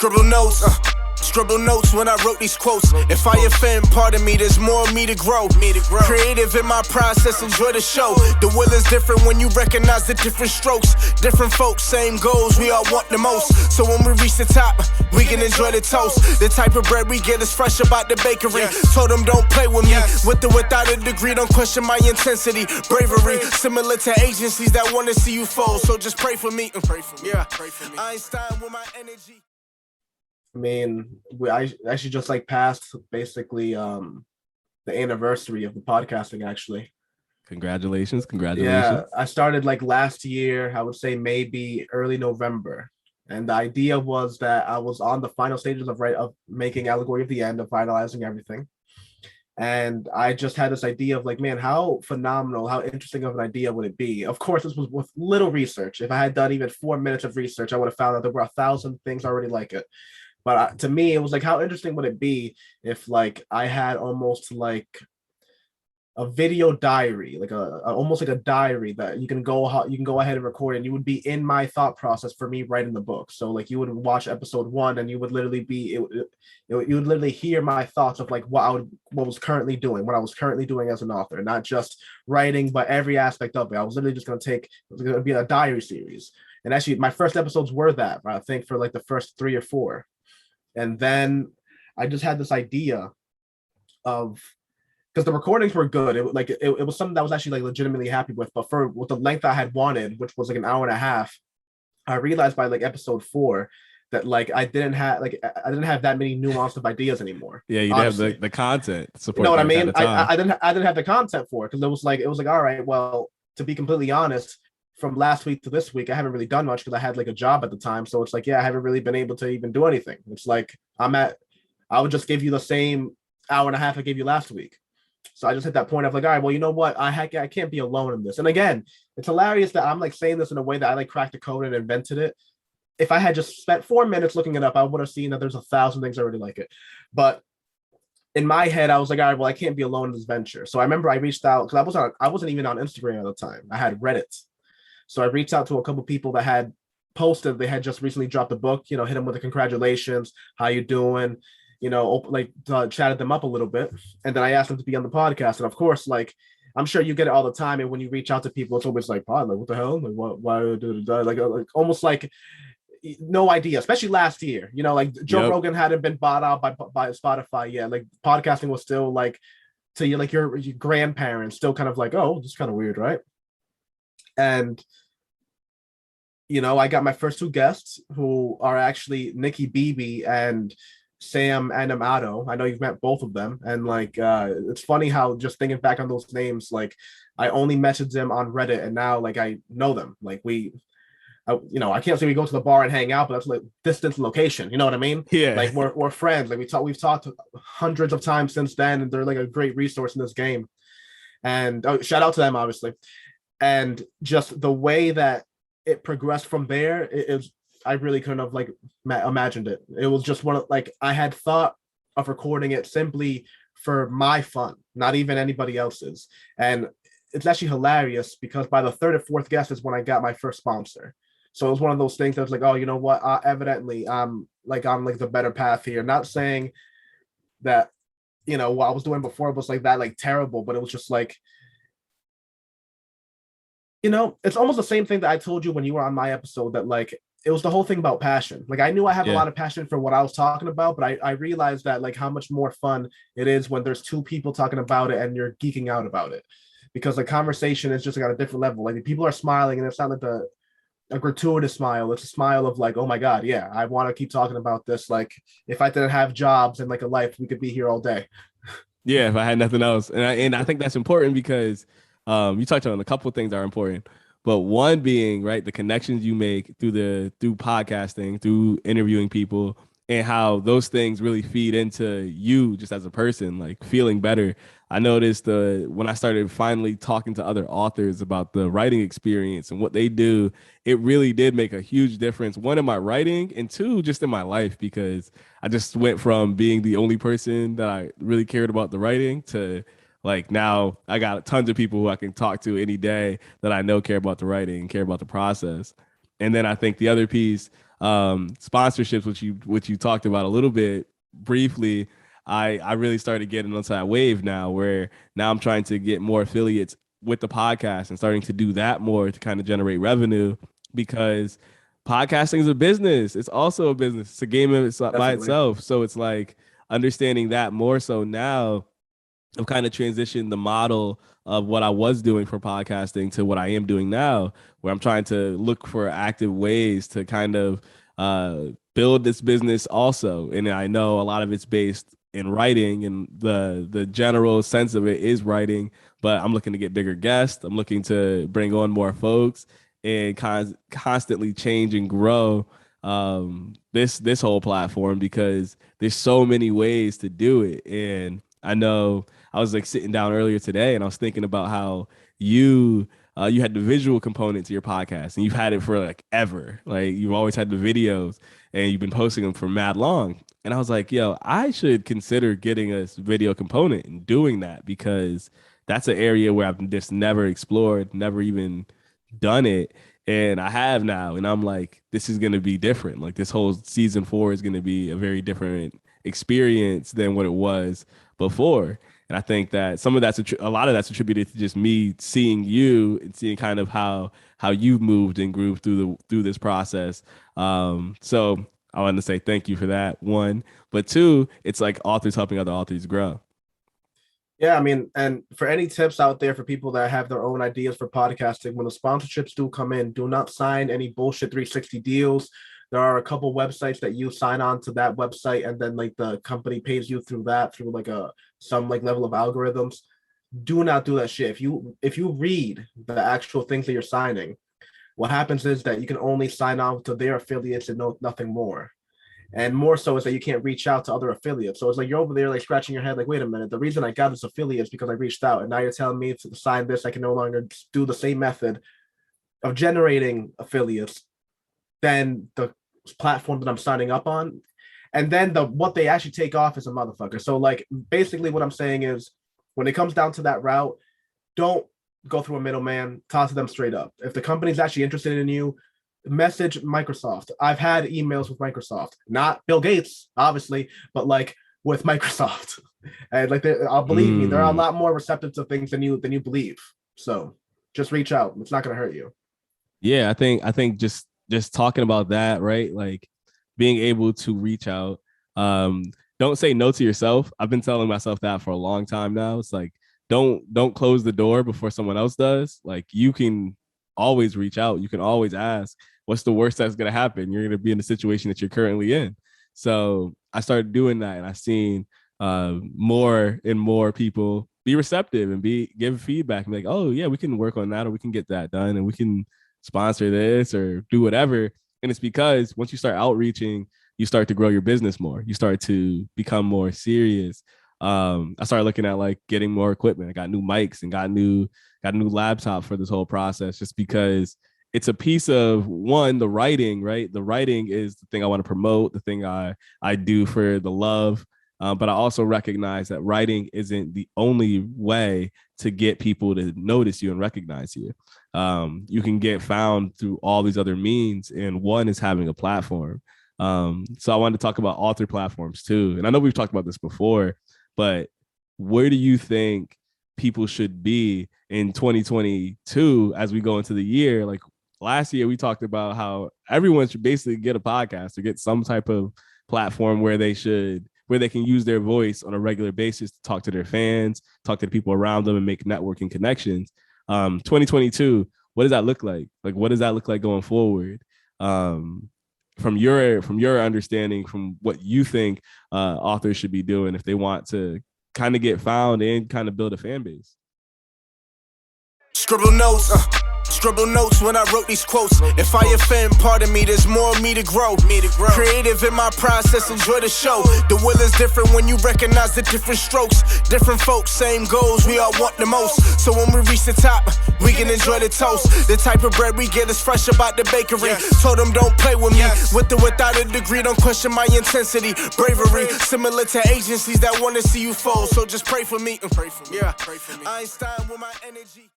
Scribbled notes, scribbled notes when I wrote these quotes. If I offend, pardon me, there's more of me to grow. Creative in my process, enjoy the show. The will is different when you recognize the different strokes. Different folks, same goals, we all want the most. So when we reach the top, we can enjoy the toast. The type of bread we get is fresh about the bakery. Told them don't play with me, with or without a degree. Don't question my intensity, bravery. Similar to agencies that want to see you fold. So just pray for me. Yeah, Einstein with my energy. I mean, I actually just like passed basically the anniversary of the podcasting, actually. Congratulations. Yeah, I started like last year, I would say maybe early November. And the idea was that I was on the final stages of making Allegory of the End, of finalizing everything. And I just had this idea of like, man, how phenomenal, how interesting of an idea would it be? Of course, this was with little research. If I had done even 4 minutes of research, I would have found that there were 1,000 things already like it. But to me, it was like, how interesting would it be if like I had almost like a video diary, like almost like a diary that you can go ahead and record, and you would be in my thought process for me writing the book. So like you would watch episode 1, and you would literally you would literally hear my thoughts of like what I was currently doing as an author, not just writing, but every aspect of it. I was literally just it was going to be a diary series. And actually, my first episodes were that, I think, for like the first 3 or 4. And then I just had this idea of, because the recordings were good. It was something that I was actually like legitimately happy with. But with the length I had wanted, which was like an hour and a half, I realized by like episode 4 that like I didn't have that many nuanced of ideas anymore. Yeah, you didn't have the content support. You know what I mean? I didn't have the content for it, because it was like all right, well, to be completely honest, from last week to this week, I haven't really done much because I had like a job at the time. So it's like, yeah, I haven't really been able to even do anything. It's like I would just give you the same hour and a half I gave you last week. So I just hit that point of like, all right, well, you know what? I can't be alone in this. And again, it's hilarious that I'm like saying this in a way that I like cracked the code and invented it. If I had just spent 4 minutes looking it up, I would have seen that there's 1,000 things already like it. But in my head, I was like, all right, well, I can't be alone in this venture. So I remember I reached out, because I wasn't even on Instagram at the time. I had Reddit. So I reached out to a couple people that had posted, they had just recently dropped a book, hit them with a congratulations, how you doing, chatted them up a little bit. And then I asked them to be on the podcast. And of course, like, I'm sure you get it all the time. And when you reach out to people, it's always like, like, what the hell? Like, why do like almost like no idea, especially last year, like Joe Rogan hadn't been bought out by Spotify yet. Like podcasting was still like, to you, like your grandparents still kind of like, oh, this is kind of weird, right? And I got my first 2 guests, who are actually Nikki Beebe and Sam Animato. I know you've met both of them, and like it's funny how, just thinking back on those names, like I only messaged them on Reddit, and now like I know them. Like I can't say we go to the bar and hang out, but that's like distance location. You know what I mean? Yeah. Like we're friends. Like we've talked hundreds of times since then, and they're like a great resource in this game. And shout out to them, obviously. And just the way that it progressed from there, I really couldn't have like imagined it. It was just one of like, I had thought of recording it simply for my fun, not even anybody else's. And it's actually hilarious, because by the 3rd or 4th guest is when I got my first sponsor. So it was one of those things that was like, oh, you know what? Evidently, I'm like the better path here. Not saying that, what I was doing before was like that, like terrible, but it was just like, it's almost the same thing that I told you when you were on my episode, that like, it was the whole thing about passion. Like I knew I have a lot of passion for what I was talking about, but I realized that like how much more fun it is when there's 2 people talking about it and you're geeking out about it, because the conversation is just like, at a different level. Like people are smiling, and it's not like a gratuitous smile. It's a smile of like, oh my God, yeah, I want to keep talking about this. Like if I didn't have jobs and like a life, we could be here all day. Yeah, if I had nothing else. And I think that's important, because you touched on a couple of things that are important, but one being, right, the connections you make through podcasting, through interviewing people, and how those things really feed into you just as a person, like feeling better. I noticed when I started finally talking to other authors about the writing experience and what they do, it really did make a huge difference. 1, in my writing, and 2, just in my life, because I just went from being the only person that I really cared about the writing to like now I got tons of people who I can talk to any day that I know care about the writing, care about the process. And then I think the other piece sponsorships, which you talked about a little bit briefly, I really started getting onto that wave now, where now I'm trying to get more affiliates with the podcast and starting to do that more to kind of generate revenue, because podcasting is a business. It's also a business. It's a game by itself. So it's like understanding that more. So now I've kind of transitioned the model of what I was doing for podcasting to what I am doing now, where I'm trying to look for active ways to kind of build this business also. And I know a lot of it's based in writing, and the general sense of it is writing, but I'm looking to get bigger guests. I'm looking to bring on more folks and constantly change and grow this whole platform, because there's so many ways to do it. And I know I was like sitting down earlier today and I was thinking about how you had the visual component to your podcast, and you've had it for like ever. Like you've always had the videos and you've been posting them for mad long. And I was like, yo, I should consider getting a video component and doing that, because that's an area where I've just never explored, never even done it. And I have now. And I'm like, this is going to be different. Like this whole season 4 is going to be a very different experience than what it was before. And I think that some of that's a lot of that's attributed to just me seeing you and seeing kind of how you've moved and grew through this process. So I want to say thank you for that, one. But two, it's like authors helping other authors grow. Yeah, I mean, and for any tips out there for people that have their own ideas for podcasting, when the sponsorships do come in, do not sign any bullshit 360 deals. There are a couple websites that you sign on to that website, and then like the company pays you through like some like level of algorithms. Do not do that shit. If you read the actual things that you're signing, what happens is that you can only sign on to their affiliates and nothing more. And more so is that you can't reach out to other affiliates. So it's like you're over there like scratching your head like, wait a minute, the reason I got this affiliate is because I reached out, and now you're telling me to sign this. I can no longer do the same method of generating affiliates than the platform that I'm signing up on. And then what they actually take off is a motherfucker. So like basically what I'm saying is, when it comes down to that route, don't go through a middleman, talk to them straight up. If the company's actually interested in you, message Microsoft. I've had emails with Microsoft, not Bill Gates, obviously, but like with Microsoft. And like, I'll believe me, they're a lot more receptive to things than you believe. So just reach out. It's not going to hurt you. Yeah, I think just talking about that, right? Like being able to reach out. Don't say no to yourself. I've been telling myself that for a long time now. It's like, don't close the door before someone else does. Like you can always reach out. You can always ask. What's the worst that's going to happen? You're going to be in the situation that you're currently in. So I started doing that, and I've seen more and more people be receptive and give feedback and be like, oh yeah, we can work on that, or we can get that done, and we can sponsor this or do whatever. And it's because once you start outreaching, you start to grow your business more. You start to become more serious. I started looking at like getting more equipment. I got new mics and got a new laptop for this whole process, just because it's a piece of the writing, right? The writing is the thing I want to promote, the thing I do for the love. But I also recognize that writing isn't the only way to get people to notice you and recognize you. You can get found through all these other means, and one is having a platform. So I wanted to talk about author platforms too. And I know we've talked about this before, but where do you think people should be in 2022 as we go into the year? Like last year, we talked about how everyone should basically get a podcast or get some type of platform where they can use their voice on a regular basis to talk to their fans, talk to the people around them, and make networking connections. 2022, what does that look like? Like, what does that look like going forward? From your understanding, from what you think authors should be doing if they want to kind of get found and kind of build a fan base. Scribbled notes when I wrote these quotes. If I offend, pardon me, there's more of me to grow. Creative in my process, enjoy the show. The will is different when you recognize the different strokes. Different folks, same goals, we all want the most. So when we reach the top, we can enjoy the toast. The type of bread we get is fresh about the bakery. Told them don't play with me, with or without a degree, don't question my intensity. Bravery, similar to agencies that want to see you fold. So just pray for me. Yeah, Einstein with my energy.